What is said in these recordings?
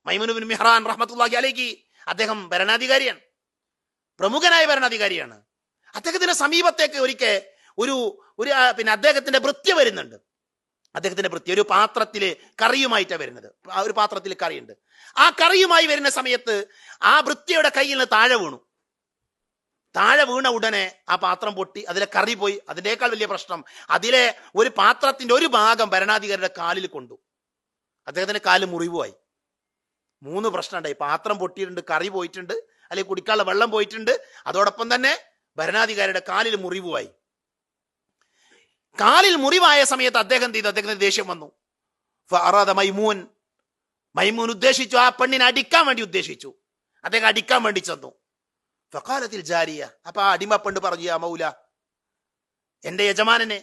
Maimoon bin Mihran റഹ്മത്തുള്ളാഹി അലൈഹി അദ്ദേഹം ഭരണാധികാരിയാണ്, പ്രമുഖനായ ഭരണാധികാരിയാണ്. അദ്ദേഹത്തിന്റെ സമീപത്തേക്ക് ഒരിക്കൽ ഒരു അദ്ദേഹത്തിന്റെ ഭൃത്യ വരുന്നുണ്ട്. അദ്ദേഹത്തിന്റെ ഭൃത്യ ഒരു പാത്രത്തില് കറിയുമായിട്ടാണ് വരുന്നത്. ഒരു പാത്രത്തിൽ കറിയുണ്ട്. ആ കറിയുമായി വരുന്ന സമയത്ത് ആ ഭൃത്യയുടെ കയ്യിൽ നിന്ന് താഴെ വീണു. താഴെ വീണ ഉടനെ ആ പാത്രം പൊട്ടി, അതിലെ കറി പോയി. അതിനേക്കാൾ വലിയ പ്രശ്നം, അതിലെ ഒരു പാത്രത്തിന്റെ ഒരു ഭാഗം ഭരണാധികാരിയുടെ കാലിൽ കൊണ്ടു. അദ്ദേഹത്തിന്റെ കാല് മുറിവുമായി. 3 പ്രശ്നം ഉണ്ടായി. പാത്രം പൊട്ടിയിട്ടുണ്ട്, കറി പോയിട്ടുണ്ട്, അല്ലെങ്കിൽ കുടിക്കാനുള്ള വെള്ളം പോയിട്ടുണ്ട്, അതോടൊപ്പം തന്നെ ഭരണാധികാരിയുടെ കാലിൽ മുറിവുമായി. കാലിൽ മുറിവായ സമയത്ത് അദ്ദേഹം ചെയ്തു, അദ്ദേഹത്തിന് ദേഷ്യം വന്നു. മൈമൂൻ ഉദ്ദേശിച്ചു, ആ പെണ്ണിനെ അടിക്കാൻ വേണ്ടി ഉദ്ദേശിച്ചു. അദ്ദേഹം അടിക്കാൻ വേണ്ടി ചെന്നു. ഫഖാലത്തിൽ ജാരിയ, അപ്പൊ ആ അടിമ പെണ്ണ് പറഞ്ഞു, യാ മൗല, എന്റെ യജമാനനെ,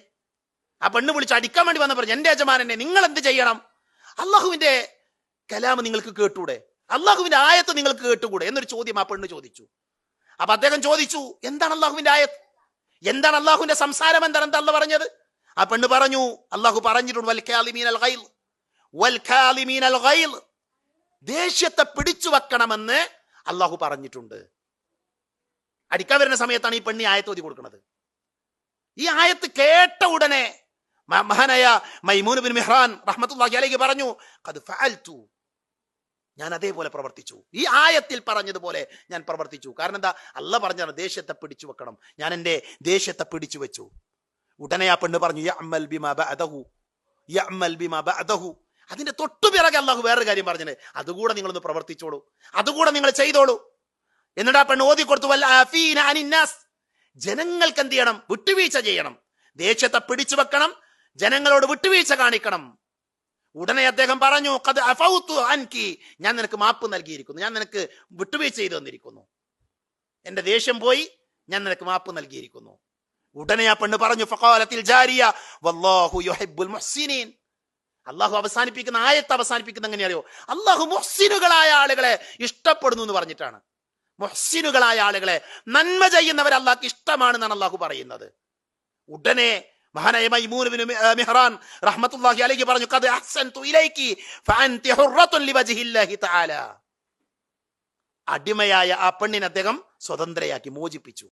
ആ പെണ്ണ് വിളിച്ച് അടിക്കാൻ വേണ്ടി വന്ന പറഞ്ഞു, എന്റെ യജമാനനെ നിങ്ങൾ എന്ത് ചെയ്യണം? അള്ളാഹുവിന്റെ കലാമ് നിങ്ങൾക്ക് കേട്ടൂടെ? അള്ളാഹുവിന്റെ ആയത്ത് നിങ്ങൾക്ക് കേട്ടുകൂടെ എന്നൊരു ചോദ്യം ആ പെണ്ണ് ചോദിച്ചു. അപ്പൊ അദ്ദേഹം ചോദിച്ചു, എന്താണ് അള്ളാഹുവിന്റെ ആയത്ത്? എന്താണ് അള്ളാഹുവിന്റെ സംസാരം? എന്താണ് എന്താ അള്ളാഹ് പറഞ്ഞത്? ആ പെണ്ണ് പറഞ്ഞു, അള്ളാഹു പറഞ്ഞിട്ടുണ്ട്, വൽ കാലിമീനൽ ഗൈൽ, ദേഷ്യത്തെ പിടിച്ചു വെക്കണമെന്ന് അള്ളാഹു പറഞ്ഞിട്ടുണ്ട്. അടിക്കാൻ വരുന്ന സമയത്താണ് ഈ പെണ്ണി ആയത്ത് ഓതി കൊടുക്കുന്നത്. ഈ ആയത്ത് കേട്ട ഉടനെ മഹാനായ മൈമൂൻ ബിൻ മിഹ്റാൻ റഹ്മത്തുള്ളാഹി അലൈഹി പറഞ്ഞു, ഖദ് ഫഅൽതു, ഞാൻ അതേപോലെ പ്രവർത്തിച്ചു. ഈ ആയത്തിൽ പറഞ്ഞതുപോലെ ഞാൻ പ്രവർത്തിച്ചു. കാരണം എന്താ? അള്ളാഹ് പറഞ്ഞാണ് ദേഷ്യത്തെ പിടിച്ചു വെക്കണം. ഞാൻ എന്റെ ദേഷ്യത്തെ പിടിച്ചു വെച്ചു. ഉടനെ ആ പെണ്ണ് പറഞ്ഞു, യഅമൽ ബിമാ ബഅദഹു, അതിന്റെ തൊട്ടുപിറകെ അള്ളാഹു വേറൊരു കാര്യം പറഞ്ഞത്, അതുകൂടെ നിങ്ങളൊന്ന് പ്രവർത്തിച്ചോളൂ, അതുകൂടെ നിങ്ങൾ ചെയ്തോളൂ. എന്നിട്ട് ആ പെണ്ണ് ഓതി കൊടുത്തു, വൽആഫീന അനിന്നാസ്, ജനങ്ങൾക്ക് എന്ത് ചെയ്യണം? വിട്ടുവീഴ്ച ചെയ്യണം. ദേഷ്യത്തെ പിടിച്ചു വെക്കണം, ജനങ്ങളോട് വിട്ടുവീഴ്ച കാണിക്കണം. ഉടനെ അദ്ദേഹം പറഞ്ഞു, ഖദ് അഫൗതു അൻകി, ഞാൻ നിനക്ക് മാപ്പ് നൽകിയിരിക്കുന്നു, ഞാൻ നിനക്ക് വിട്ടുവീഴ്ച ചെയ്തു തന്നിരിക്കുന്നു, എന്റെ ദേഷ്യം പോയി, ഞാൻ നിനക്ക് മാപ്പ് നൽകിയിരിക്കുന്നു. ഉടനെ ആ പെണ്ണ് പറഞ്ഞു, ഫഖാലത്തിൽ ജാരിയ വല്ലാഹു യുഹിബ്ബുൽ മുഹ്സിനീൻ, അള്ളാഹു അവസാനിപ്പിക്കുന്ന ആയത്ത് അവസാനിപ്പിക്കുന്ന എങ്ങനെ അറിയോ? അള്ളാഹു മുഹ്സിനുകളായ ആളുകളെ ഇഷ്ടപ്പെടുന്നു എന്ന് പറഞ്ഞിട്ടാണ്. മുഹ്സിനുകളായ ആളുകളെ, നന്മ ചെയ്യുന്നവർ അള്ളാഹ്ക്ക് ഇഷ്ടമാണെന്നാണ് അള്ളാഹു പറയുന്നത്. ഉടനെ മഹാനായ മൈമൂൻ ബിൻ മിഹ്റാൻ റഹ്മത്തുള്ളാഹി അലൈഹി പറഞ്ഞു, ഖദ് അഹ്സൻതു ഇലൈകി ഫഅൻതി ഹുറത്തുൻ ലിവജ്ഹില്ലാഹി തആല, അടിമയായ ആ പെണ്ണിനെ അദ്ദേഹം സ്വതന്ത്രയാക്കി, മോചിപ്പിച്ചു.